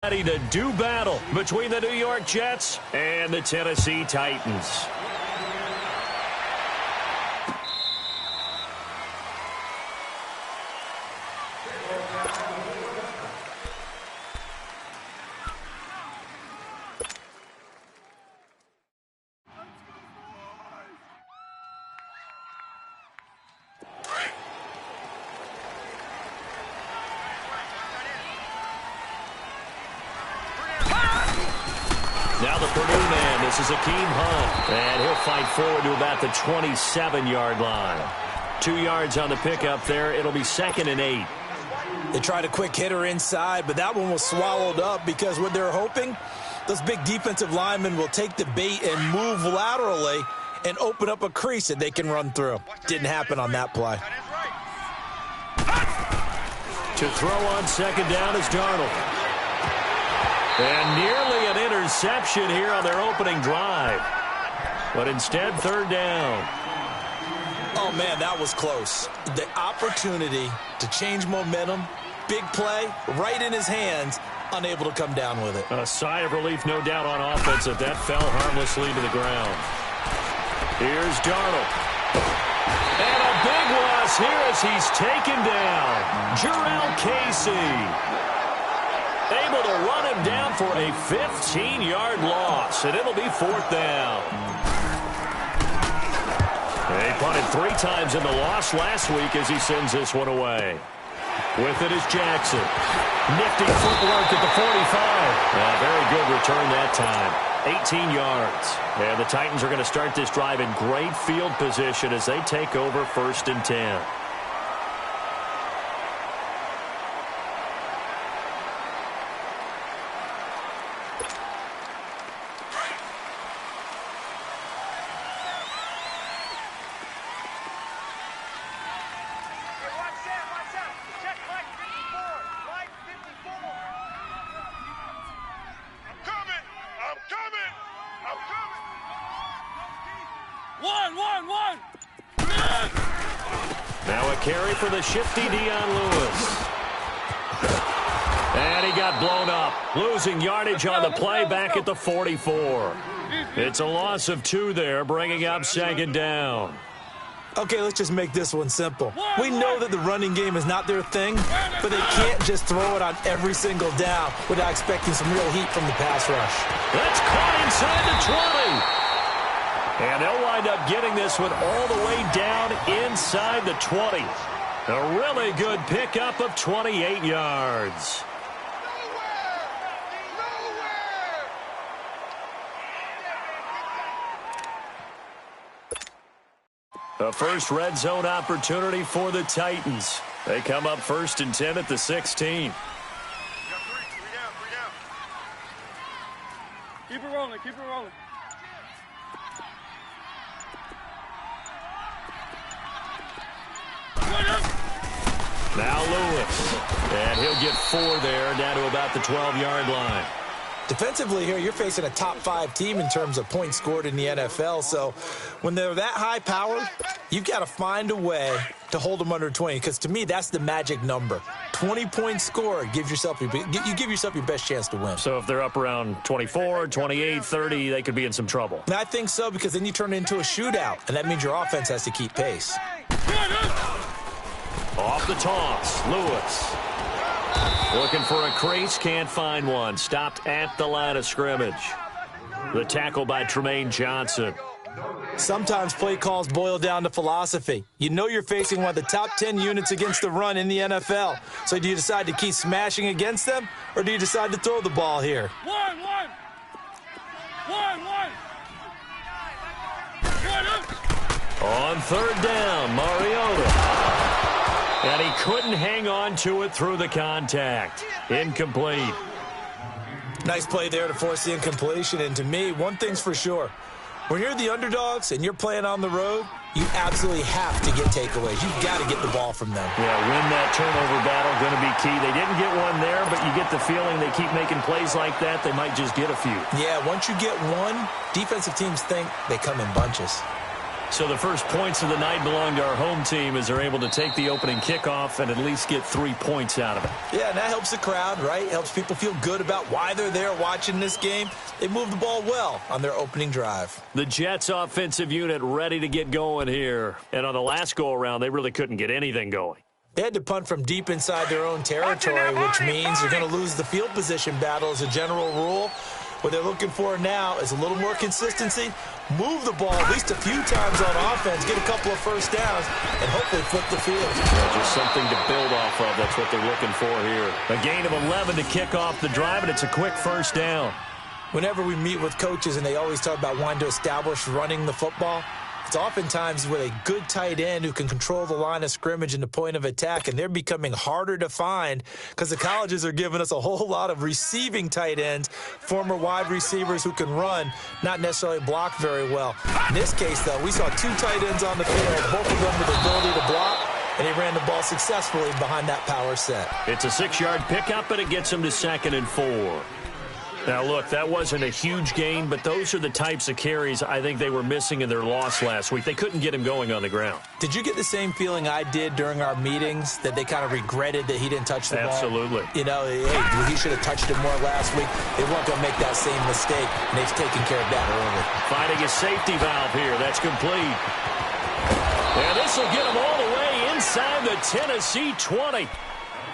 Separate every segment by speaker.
Speaker 1: Ready to do battle between the New York Jets and the Tennessee Titans. Now the Purdue man, this is Akeem Hunt, and he'll fight forward to about the 27-yard line. 2 yards on the pickup there. It'll be 2nd and 8.
Speaker 2: They tried a quick hitter inside, but that one was swallowed up because what they're hoping, those big defensive linemen will take the bait and move laterally and open up a crease that they can run through. Didn't happen on that play.
Speaker 1: To throw on 2nd down is Darnold. And nearly an interception here on their opening drive. But instead, 3rd down.
Speaker 2: Oh, man, that was close. The opportunity to change momentum, big play, right in his hands, unable to come down with it.
Speaker 1: A sigh of relief, no doubt, on offense that fell harmlessly to the ground. Here's Darnold. And a big loss here as he's taken down. Jurrell Casey. Able to run him down for a 15-yard loss, and it'll be 4th down. He punted 3 times in the loss last week as he sends this one away. With it is Jackson. Nifty footwork at the 45. A very good return that time. 18 yards. And the Titans are going to start this drive in great field position as they take over 1st and 10. Now a carry for the shifty Dion Lewis. And he got blown up. Losing yardage on the play back at the 44. It's a loss of 2 there, bringing up 2nd down.
Speaker 2: Okay, let's just make this one simple. We know that the running game is not their thing, but they can't just throw it on every single down without expecting some real heat from the pass rush.
Speaker 1: That's caught inside the 20. And they'll wind up getting this one all the way down inside the 20. A really good pickup of 28 yards. A first red zone opportunity for the Titans. They come up 1st and 10 at the 16.
Speaker 3: Keep it rolling, keep it rolling.
Speaker 1: Now Lewis. And he'll get 4 there, down to about the 12-yard line.
Speaker 2: Defensively here, you're facing a top 5 team in terms of points scored in the NFL. So when they're that high powered, you've got to find a way to hold them under 20. Because to me, that's the magic number. 20 points scored, you give yourself your best chance to win.
Speaker 1: So if they're up around 24, 28, 30, they could be in some trouble.
Speaker 2: And I think so, because then you turn it into a shootout, and that means your offense has to keep pace.
Speaker 1: Off the toss, Lewis. Looking for a crease, can't find one. Stopped at the line of scrimmage. The tackle by Tremaine Johnson.
Speaker 2: Sometimes play calls boil down to philosophy. You know you're facing one of the top 10 units against the run in the NFL. So do you decide to keep smashing against them, or do you decide to throw the ball here?
Speaker 3: One.
Speaker 1: On 3rd down, Mariota. And he couldn't hang on to it through the contact. Incomplete.
Speaker 2: Nice play there to force the incompletion. And to me, one thing's for sure. When you're the underdogs and you're playing on the road, you absolutely have to get takeaways. You've got to get the ball from them.
Speaker 1: Yeah, win that turnover battle, going to be key. They didn't get one there, but you get the feeling they keep making plays like that, they might just get a few.
Speaker 2: Yeah, once you get one, defensive teams think they come in bunches.
Speaker 1: So the first points of the night belong to our home team as they're able to take the opening kickoff and at least get 3 points out of it.
Speaker 2: Yeah, and that helps the crowd, right? Helps people feel good about why they're there watching this game. They moved the ball well on their opening drive.
Speaker 1: The Jets offensive unit ready to get going here. And on the last go-around, they really couldn't get anything going.
Speaker 2: They had to punt from deep inside their own territory, which means you're going to lose the field position battle as a general rule. What they're looking for now is a little more consistency, move the ball at least a few times on offense, get a couple of first downs, and hopefully flip the field.
Speaker 1: Yeah, just something to build off of. That's what they're looking for here. A gain of 11 to kick off the drive, and it's a quick first down.
Speaker 2: Whenever we meet with coaches and they always talk about wanting to establish running the football, it's oftentimes with a good tight end who can control the line of scrimmage and the point of attack, and they're becoming harder to find because the colleges are giving us a whole lot of receiving tight ends, former wide receivers who can run, not necessarily block very well. In this case, though, we saw 2 tight ends on the field, both of them with the ability to block, and he ran the ball successfully behind that power set.
Speaker 1: It's a 6-yard pickup, and it gets him to 2nd and 4. Now, look, that wasn't a huge gain, but those are the types of carries I think they were missing in their loss last week. They couldn't get him going on the ground.
Speaker 2: Did you get the same feeling I did during our meetings, that they kind of regretted that he didn't touch the ball?
Speaker 1: Absolutely.
Speaker 2: You know, hey, he should have touched it more last week. They weren't going to make that same mistake, and they've taken care of that early.
Speaker 1: Finding a safety valve here. That's complete. And this will get him all the way inside the Tennessee 20.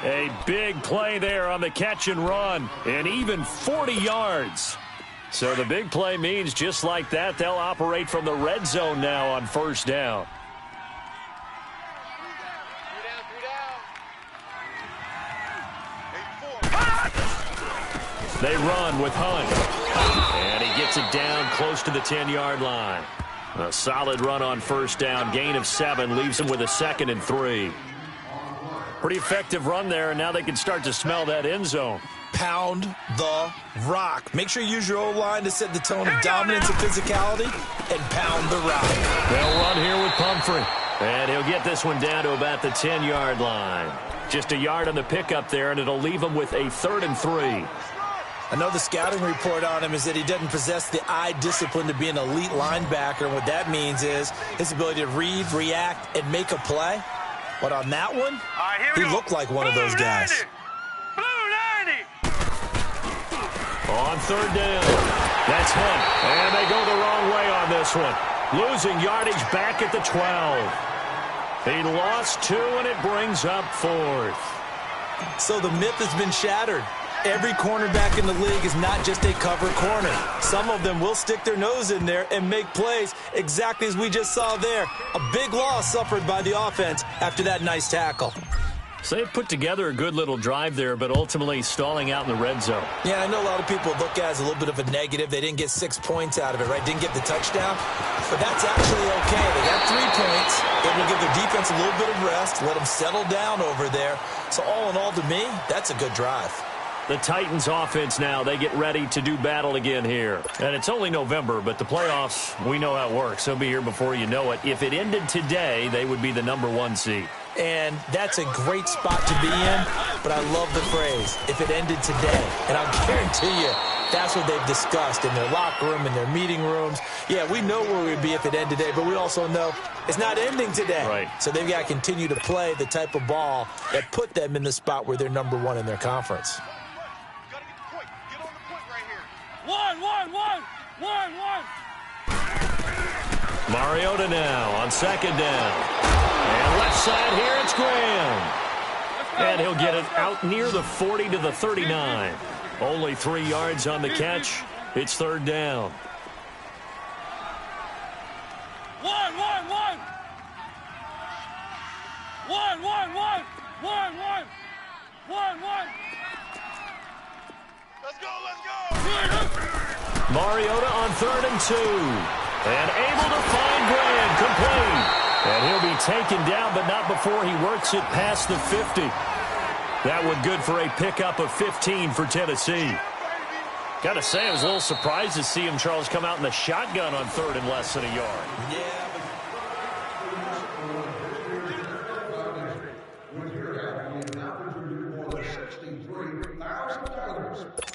Speaker 1: A big play there on the catch and run, and even 40 yards. So the big play means just like that, they'll operate from the red zone now on first down. They run with Hunt, and he gets it down close to the 10-yard line. A solid run on first down, gain of 7, leaves him with a 2nd and 3. Pretty effective run there, and now they can start to smell that end zone.
Speaker 2: Pound the rock. Make sure you use your O-line to set the tone of dominance and physicality, and pound the rock.
Speaker 1: They'll run here with Pumphrey, and he'll get this one down to about the 10-yard line. Just a yard on the pickup there, and it'll leave him with a 3rd and 3.
Speaker 2: I know the scouting report on him is that he doesn't possess the eye discipline to be an elite linebacker, and what that means is his ability to read, react, and make a play. But on that one, he looked like one of those guys.
Speaker 1: On 3rd down, that's Hunt. And they go the wrong way on this one. Losing yardage back at the 12. He lost 2, and it brings up 4th.
Speaker 2: So the myth has been shattered. Every cornerback in the league is not just a cover corner. Some of them will stick their nose in there and make plays exactly as we just saw there. A big loss suffered by the offense after that nice tackle.
Speaker 1: So they've put together a good little drive there, but ultimately stalling out in the red zone.
Speaker 2: Yeah, I know a lot of people look at it as a little bit of a negative. They didn't get 6 points out of it, right? Didn't get the touchdown. But that's actually okay. They got 3 points. It will give their defense a little bit of rest, let them settle down over there. So all in all, to me, that's a good drive.
Speaker 1: The Titans offense now, they get ready to do battle again here. And it's only November, but the playoffs, we know how it works. They'll be here before you know it. If it ended today, they would be the number 1 seed.
Speaker 2: And that's a great spot to be in, but I love the phrase, if it ended today. And I'll guarantee you, that's what they've discussed in their locker room, in their meeting rooms. Yeah, we know where we'd be if it ended today, but we also know it's not ending today.
Speaker 1: Right.
Speaker 2: So they've got to continue to play the type of ball that put them in the spot where they're number 1 in their conference.
Speaker 3: One.
Speaker 1: Mariota now on 2nd down. And left side here, it's Graham. And he'll get it out near the 40 to the 39. Only 3 yards on the catch. It's 3rd down.
Speaker 3: One. Let's go.
Speaker 1: Mariota on 3rd and 2. And able to find Graham, complete. And he'll be taken down, but not before he works it past the 50. That one good for a pickup of 15 for Tennessee. Got to say, I was a little surprised to see him, Charles, come out in the shotgun on 3rd and less than a yard.
Speaker 2: Yeah.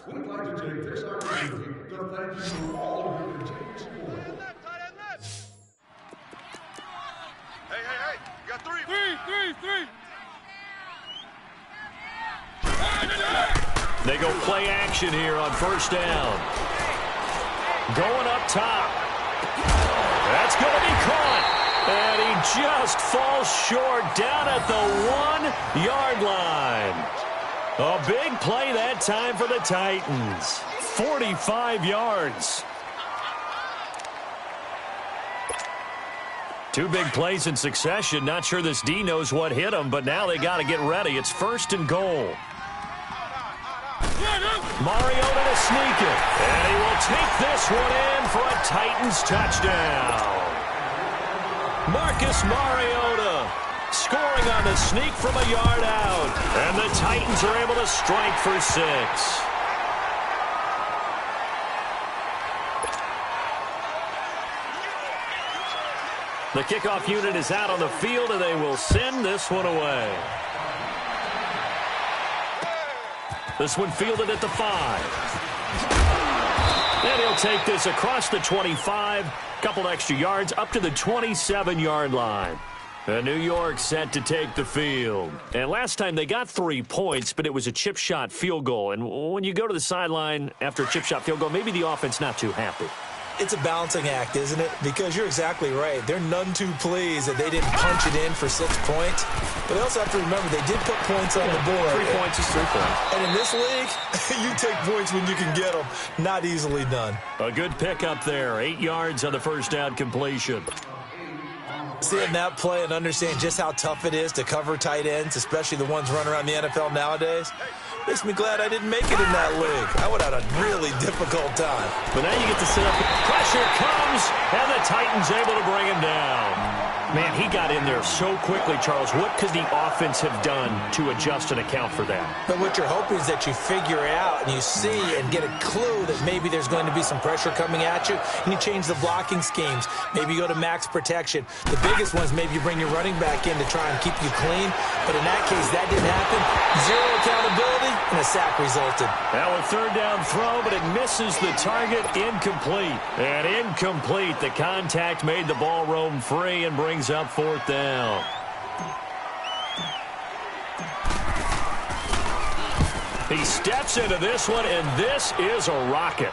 Speaker 4: We'd like to take this opportunity to thank you for all of your continued support.
Speaker 1: Play action here on first down. Going up top. That's going to be caught. And he just falls short down at the 1-yard line. A big play that time for the Titans. 45 yards. Two big plays in succession. Not sure this D knows what hit him, but now they got to get ready. It's first and goal. Mariota to sneak it. And he will take this one in for a Titans touchdown. Marcus Mariota scoring on the sneak from a yard out. And the Titans are able to strike for 6. The kickoff unit is out on the field, and they will send this one away. This one fielded at the 5. And he'll take this across the 25. Couple extra yards up to the 27-yard line. And New York set to take the field. And last time they got 3 points, but it was a chip shot field goal. And when you go to the sideline after a chip shot field goal, maybe the offense not too happy.
Speaker 2: It's a balancing act, isn't it? Because you're exactly right. They're none too pleased that they didn't punch it in for 6 points. But they also have to remember they did put points on the board.
Speaker 1: 3 points is 3 points.
Speaker 2: And in this league, you take points when you can get them. Not easily done.
Speaker 1: A good pickup there. 8 yards on the first down completion.
Speaker 2: Seeing that play and understand just how tough it is to cover tight ends, especially the ones running around the NFL nowadays, makes me glad I didn't make it in that league. I would have had a really difficult time.
Speaker 1: But now you get to sit up. Pressure comes, and the Titans able to bring him down. Man, he got in there so quickly, Charles. What could the offense have done to adjust and account for that?
Speaker 2: But what you're hoping is that you figure out and you see and get a clue that maybe there's going to be some pressure coming at you, and you change the blocking schemes. Maybe you go to max protection. The biggest one is maybe you bring your running back in to try and keep you clean. But in that case, that didn't happen. Zero accountability, and a sack resulted.
Speaker 1: Now a third down throw, but it misses the target. Incomplete. And incomplete. The contact made the ball roam free and brings up fourth down. He steps into this one, and this is a rocket.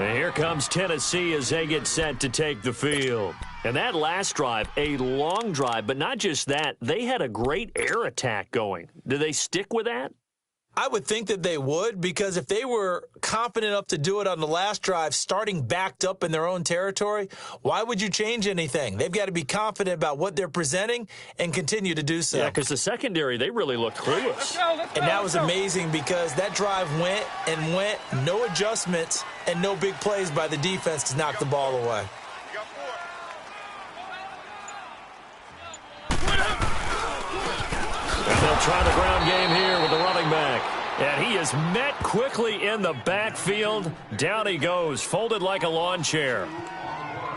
Speaker 1: And here comes Tennessee as they get set to take the field. And that last drive, a long drive, but not just that, they had a great air attack going. Do they stick with that?
Speaker 2: I would think that they would, because if they were confident enough to do it on the last drive, starting backed up in their own territory, why would you change anything? They've got to be confident about what they're presenting and continue to do so.
Speaker 1: Yeah, because the secondary, they really looked clueless.
Speaker 2: And that was amazing because that drive went and went, no adjustments and no big plays by the defense to knock the ball away.
Speaker 1: And they'll try the ground game here with the running back. And he is met quickly in the backfield. Down he goes, folded like a lawn chair.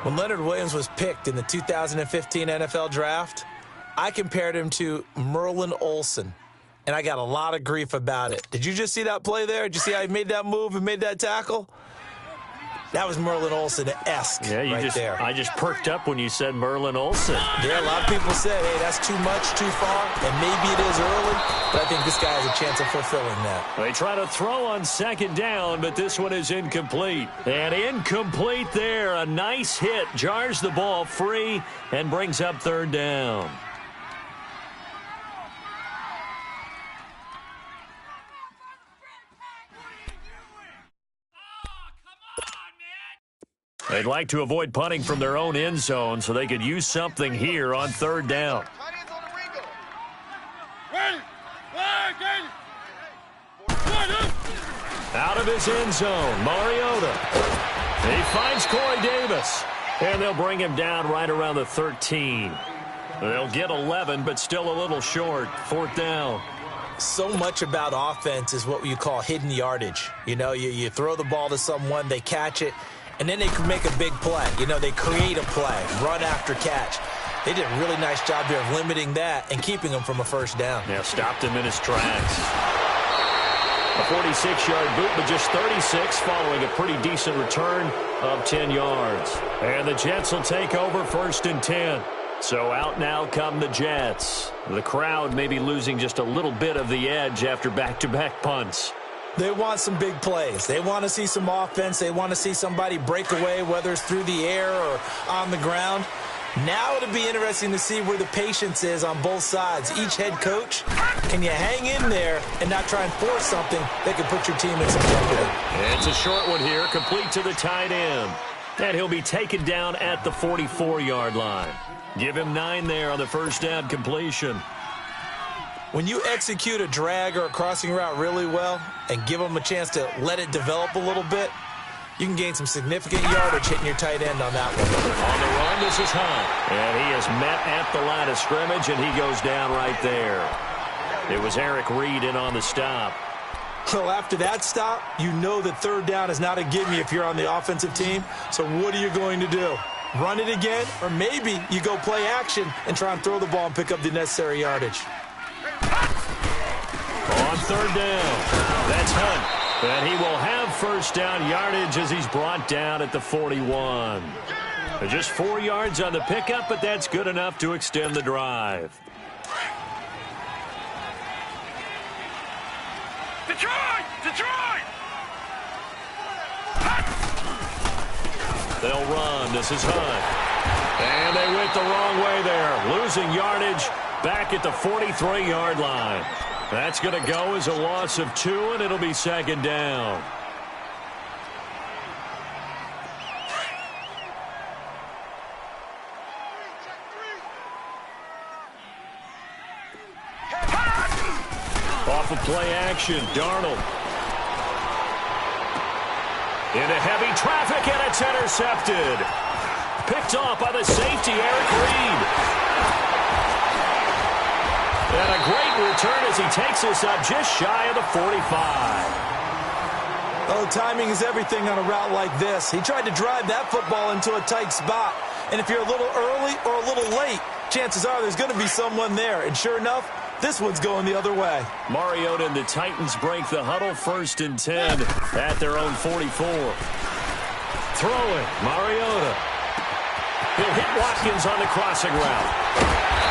Speaker 2: When Leonard Williams was picked in the 2015 NFL Draft, I compared him to Merlin Olsen, and I got a lot of grief about it. Did you just see that play there? Did you see how he made that move and made that tackle? That was Merlin Olsen-esque there.
Speaker 1: I just perked up when you said Merlin Olsen.
Speaker 2: Yeah, a lot of people said, hey, that's too much, too far, and maybe it is early, but I think this guy has a chance of fulfilling that.
Speaker 1: They try to throw on second down, but this one is incomplete. And incomplete there. A nice hit, jars the ball free, and brings up third down. They'd like to avoid punting from their own end zone so they could use something here on third down. Out of his end zone, Mariota. He finds Corey Davis. And they'll bring him down right around the 13. They'll get 11, but still a little short. Fourth down.
Speaker 2: So much about offense is what you call hidden yardage. You know, you throw the ball to someone, they catch it, and then they can make a big play. You know, they create a play, run after catch. They did a really nice job here of limiting that and keeping him from a first down.
Speaker 1: Yeah, stopped him in his tracks. A 46-yard boot, but just 36 following a pretty decent return of 10 yards. And the Jets will take over first and 10. So out now come the Jets. The crowd may be losing just a little bit of the edge after back-to-back punts.
Speaker 2: They want some big plays. They want to see some offense. They want to see somebody break away, whether it's through the air or on the ground. Now it'll be interesting to see where the patience is on both sides. Each head coach, can you hang in there and not try and force something that could put your team in some jeopardy?
Speaker 1: It's a short one here, complete to the tight end. And he'll be taken down at the 44-yard line. Give him 9 there on the first down completion.
Speaker 2: When you execute a drag or a crossing route really well and give them a chance to let it develop a little bit, you can gain some significant yardage hitting your tight end on that one.
Speaker 1: On the run, this is Hunt. And he is met at the line of scrimmage, and he goes down right there. It was Eric Reed in on the stop.
Speaker 2: Well, after that stop, you know that third down is not a gimme if you're on the offensive team. So what are you going to do? Run it again? Or maybe you go play action and try and throw the ball and pick up the necessary yardage.
Speaker 1: On third down, that's Hunt. And he will have first down yardage as he's brought down at the 41. Just 4 yards on the pickup, but that's good enough to extend the drive.
Speaker 3: Detroit! Detroit!
Speaker 1: They'll run. This is Hunt. And they went the wrong way there. Losing yardage back at the 43-yard line. That's going to go as a loss of 2, and it'll be second down. Off of play action, Darnold. Into heavy traffic, and it's intercepted. Picked off by the safety, Eric Reed. And a great return as he takes this up just shy of the 45.
Speaker 2: Oh, timing is everything on a route like this. He tried to drive that football into a tight spot. And if you're a little early or a little late, chances are there's going to be someone there. And sure enough, this one's going the other way.
Speaker 1: Mariota and the Titans break the huddle, 1st and 10 at their own 44. Throwing, Mariota. He'll hit Watkins on the crossing route.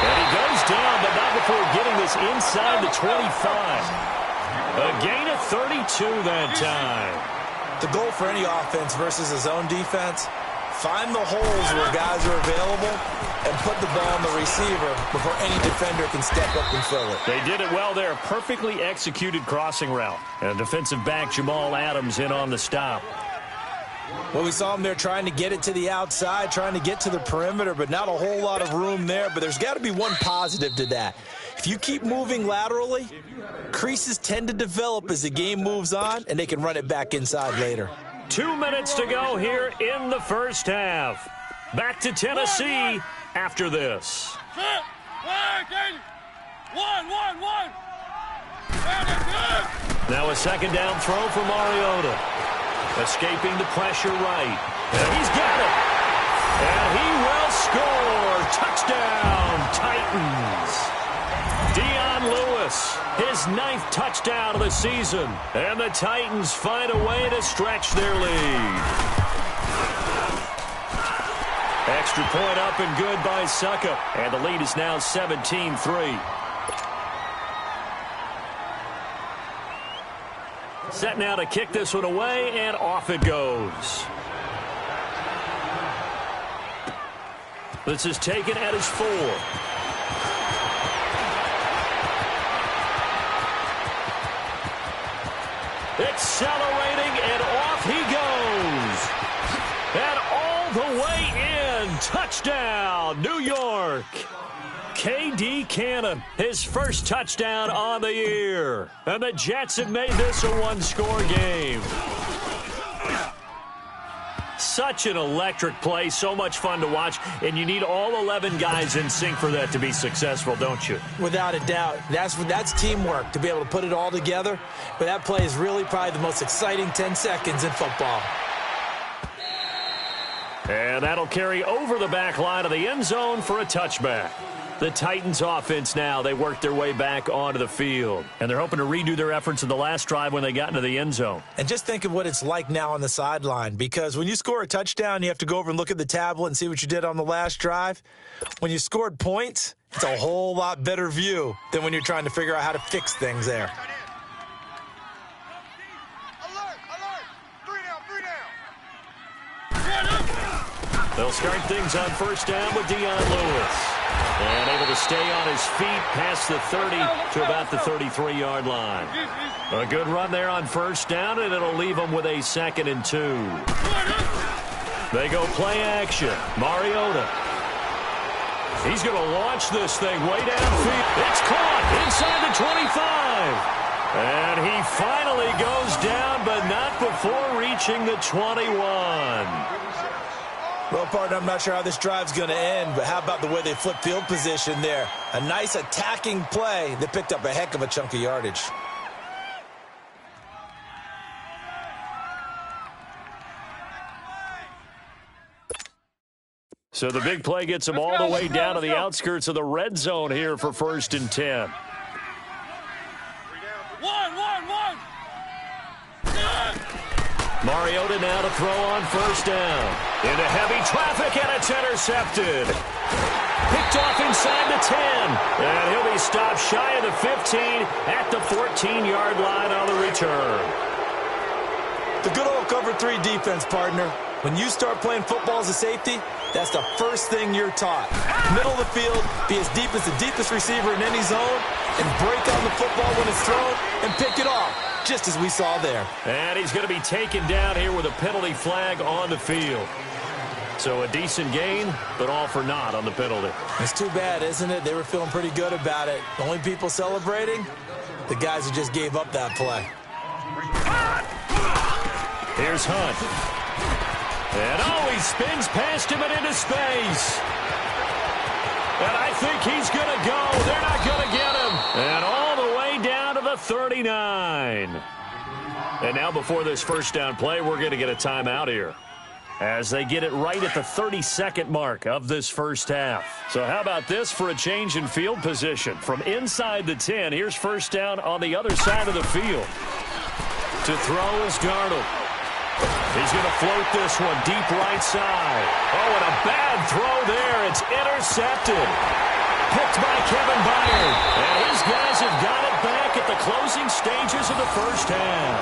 Speaker 1: And he goes down, but not before getting this inside the 25. A gain of 32 that time.
Speaker 2: The goal for any offense versus his own defense, find the holes where guys are available and put the ball on the receiver before any defender can step up and fill it.
Speaker 1: They did it well there. Perfectly executed crossing route. And defensive back Jamal Adams in on the stop.
Speaker 2: Well, we saw him there trying to get it to the outside, trying to get to the perimeter, but not a whole lot of room there. But there's got to be one positive to that. If you keep moving laterally, creases tend to develop as the game moves on, and they can run it back inside later.
Speaker 1: 2 minutes to go here in the first half. Back to Tennessee after this. Now a second down throw for Mariota. Escaping the pressure right. And he's got it. And he will score. Touchdown, Titans. Dion Lewis, his 9th touchdown of the season. And the Titans find a way to stretch their lead. Extra point up and good by Succa. And the lead is now 17-3. Set now to kick this one away, and off it goes. This is taken at his 4. Accelerating, and off he goes. And all the way in. Touchdown, New York. K.D. Cannon, his first touchdown on the year. And the Jets have made this a one-score game. Such an electric play, so much fun to watch, and you need all 11 guys in sync for that to be successful, don't you?
Speaker 2: Without a doubt. That's teamwork, to be able to put it all together. But that play is really probably the most exciting 10 seconds in football.
Speaker 1: And that'll carry over the back line of the end zone for a touchback. The Titans offense now, they work their way back onto the field. And they're hoping to redo their efforts in the last drive when they got into the end zone.
Speaker 2: And just think of what it's like now on the sideline, because when you score a touchdown, you have to go over and look at the tablet and see what you did on the last drive. When you scored points, it's a whole lot better view than when you're trying to figure out how to fix things there.
Speaker 1: They'll start things on first down with Dion Lewis. And able to stay on his feet past the 30 to about the 33-yard line. A good run there on first down, and it'll leave them with a 2nd and 2. They go play action. Mariota. He's going to launch this thing way downfield. It's caught inside the 25. And he finally goes down, but not before reaching the 21.
Speaker 2: Well, partner, I'm not sure how this drive's going to end, but how about the way they flip field position there? A nice attacking play that picked up a heck of a chunk of yardage.
Speaker 1: So the big play gets them all the way down to the outskirts of the red zone here for 1st and 10. Mariota now to throw on first down. Into heavy traffic, and it's intercepted. Picked off inside the 10. And he'll be stopped shy of the 15 at the 14-yard line on the return.
Speaker 2: The good old cover 3 defense, partner. When you start playing football as a safety, that's the first thing you're taught. Middle of the field, be as deep as the deepest receiver in any zone, and break on the football when it's thrown and pick it off, just as we saw there.
Speaker 1: And he's going to be taken down here with a penalty flag on the field. So a decent gain, but all for naught on the penalty.
Speaker 2: It's too bad, isn't it? They were feeling pretty good about it. The only people celebrating, the guys who just gave up that play.
Speaker 1: Here's Hunt. And he spins past him and into space. And I think he's going to go. They're not going to get him. And all the way down to the 39. And now before this first down play, we're going to get a timeout here, as they get it right at the 32nd mark of this first half. So how about this for a change in field position? From inside the 10, here's first down on the other side of the field. To throw is Darnold. He's going to float this one deep right side. Oh, and a bad throw there. It's intercepted. Picked by Kevin Byard. And his guys have got it back at the closing stages of the first half.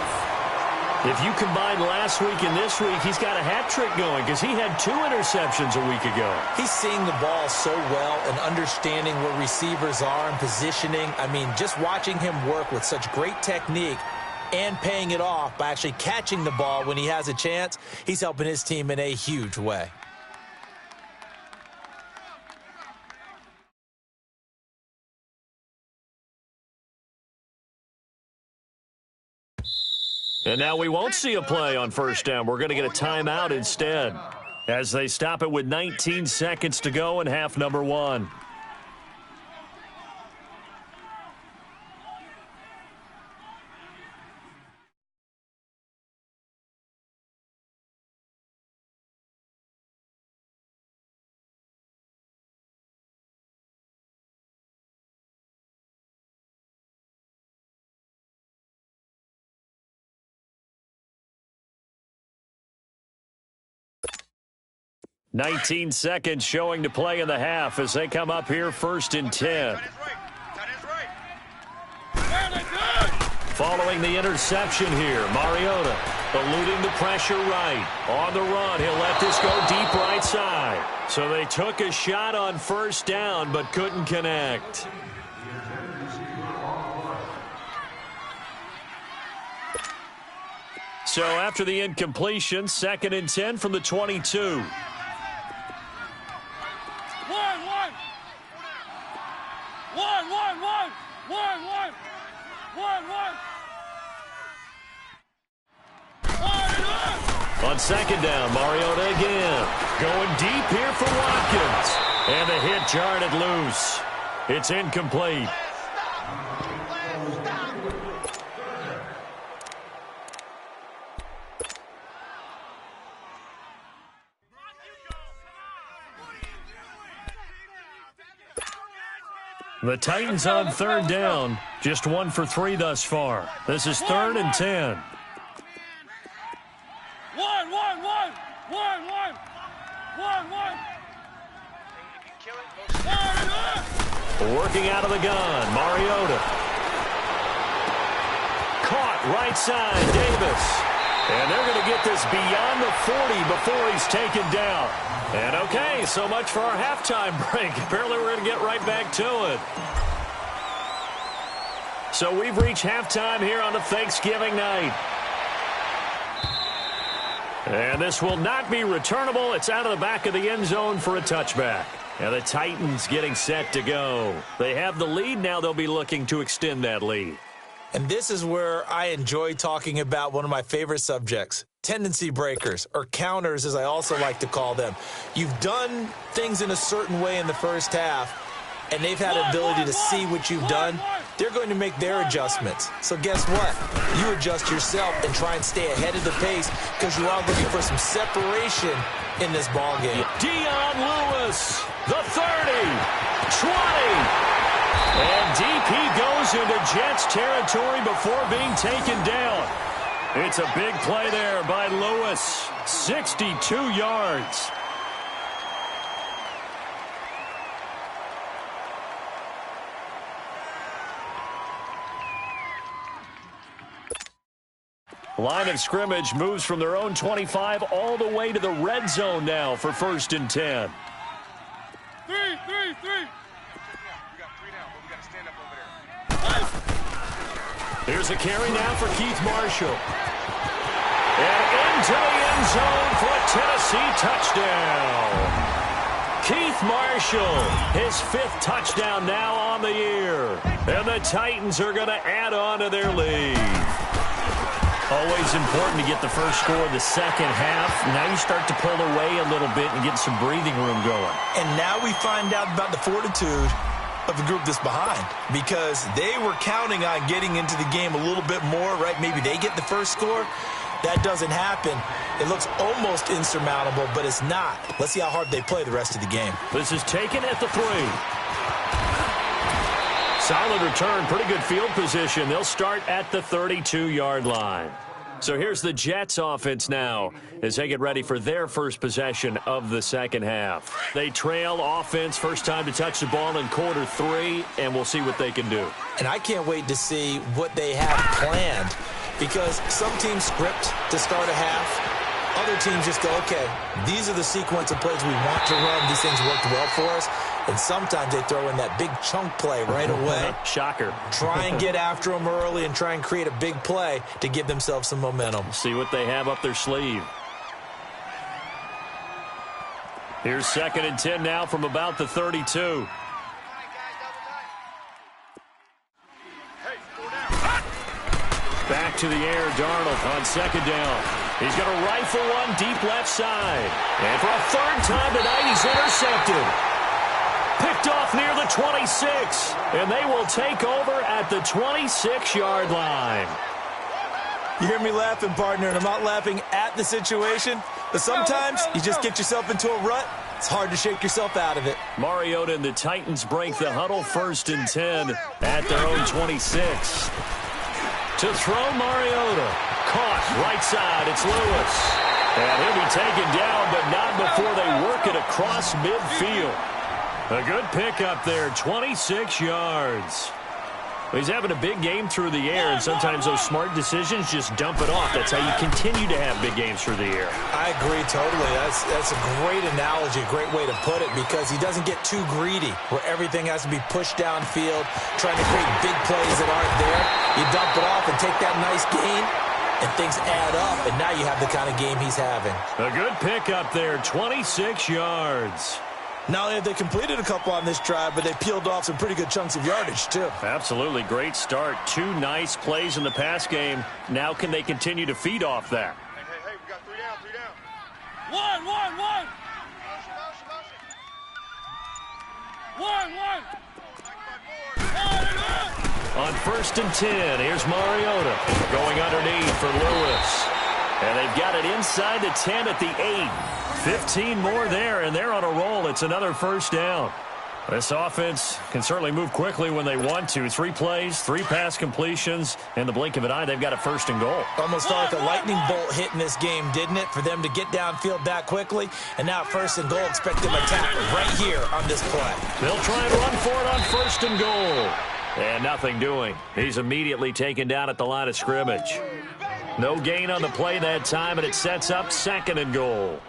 Speaker 1: If you combine last week and this week, he's got a hat trick going, because he had 2 interceptions a week ago.
Speaker 2: He's seeing the ball so well and understanding where receivers are and positioning. I mean, just watching him work with such great technique and paying it off by actually catching the ball when he has a chance, he's helping his team in a huge way.
Speaker 1: And now we won't see a play on first down. We're going to get a timeout instead, as they stop it with 19 seconds to go in half number 1. Nineteen seconds showing to play in the half as they come up here 1st and 10. Following the interception here, Mariota eluding the pressure right. On the run, he'll let this go deep right side. So they took a shot on first down but couldn't connect. So after the incompletion, 2nd and 10 from the 22. On 2nd down, Mariota again. Going deep here for Watkins. And the hit jarred it loose. It's incomplete. The Titans on third down, just 1 for 3 thus far. This is 3rd and 10. Working out of the gun, Mariota. Caught right side, Davis. And they're going to get this beyond the 40 before he's taken down. And okay, so much for our halftime break. Apparently we're going to get right back to it. So we've reached halftime here on a Thanksgiving night. And this will not be returnable. It's out of the back of the end zone for a touchback. And the Titans getting set to go. They have the lead. Now they'll be looking to extend that lead.
Speaker 2: And this is where I enjoy talking about one of my favorite subjects, tendency breakers, or counters as I also like to call them. You've done things in a certain way in the first half, and they've had the ability to see what you've done. They're going to make their adjustments. So guess what? You adjust yourself and try and stay ahead of the pace because you are looking for some separation in this ball game.
Speaker 1: Dion Lewis, the 30, 20. And deep he goes into Jets territory before being taken down. It's a big play there by Lewis. 62 yards. Line of scrimmage moves from their own 25 all the way to the red zone now for 1st and 10. Here's a carry now for Keith Marshall. And into the end zone for a Tennessee touchdown. Keith Marshall, his 5th touchdown now on the year. And the Titans are going to add on to their lead. Always important to get the first score of the second half. Now you start to pull away a little bit and get some breathing room going.
Speaker 2: And now we find out about the fortitude of the group that's behind, because they were counting on getting into the game a little bit more, right? Maybe they get the first score. That doesn't happen. It looks almost insurmountable, but it's not. Let's see how hard they play the rest of the game.
Speaker 1: This is taken at the 3. Solid return, pretty good field position. They'll start at the 32-yard line. So here's the Jets offense now as they get ready for their first possession of the second half. They trail offense, first time to touch the ball in quarter 3, and we'll see what they can do.
Speaker 2: And I can't wait to see what they have planned, because some teams script to start a half. Other teams just go, okay, these are the sequence of plays we want to run. These things worked well for us. And sometimes they throw in that big chunk play right away.
Speaker 1: Shocker.
Speaker 2: Try and get after them early and try and create a big play to give themselves some momentum.
Speaker 1: See what they have up their sleeve. Here's 2nd and 10 now from about the 32. Back to the air, Darnold on 2nd down. He's going to rifle one deep left side. And for a 3rd time tonight, he's intercepted. Picked off near the 26. And they will take over at the 26-yard line.
Speaker 2: You hear me laughing, partner, and I'm not laughing at the situation, but sometimes you just get yourself into a rut. It's hard to shake yourself out of it.
Speaker 1: Mariota and the Titans break the huddle, 1st and 10 at their own 26. To throw, Mariota. Caught right side. It's Lewis. And he'll be taken down, but not before they work it across midfield. A good pickup there, 26 yards. He's having a big game through the air, and sometimes those smart decisions just dump it off. That's how you continue to have big games through the air.
Speaker 2: I agree totally. That's a great analogy, a great way to put it, because he doesn't get too greedy where everything has to be pushed downfield, trying to create big plays that aren't there. You dump it off and take that nice gain, and things add up, and now you have the kind of game he's having.
Speaker 1: A good pickup there, 26 yards.
Speaker 2: Not only have they completed a couple on this drive, but they peeled off some pretty good chunks of yardage, too.
Speaker 1: Absolutely. Great start. 2 nice plays in the pass game. Now can they continue to feed off that?
Speaker 3: Hey, we got 3 down, 3 down. One.
Speaker 1: On 1st and 10, here's Mariota going underneath for Lewis. And they've got it inside the 10 at the 8. 15 more there, and they're on a roll. It's another 1st down. This offense can certainly move quickly when they want to. 3 plays, 3 pass completions. In the blink of an eye, they've got a 1st and goal.
Speaker 2: Almost felt like a lightning bolt hit in this game, didn't it? For them to get downfield that quickly. And now 1st and goal, expect them to tackle right here on this play.
Speaker 1: They'll try and run for it on 1st and goal. And nothing doing. He's immediately taken down at the line of scrimmage. No gain on the play that time, and it sets up 2nd and goal.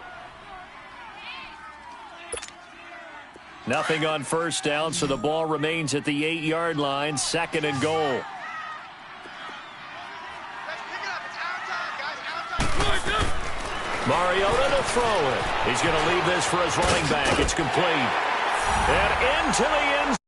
Speaker 1: Nothing on 1st down, so the ball remains at the 8-yard line. 2nd and goal. Mariota to throw it. He's going to leave this for his running back. It's complete. And into the end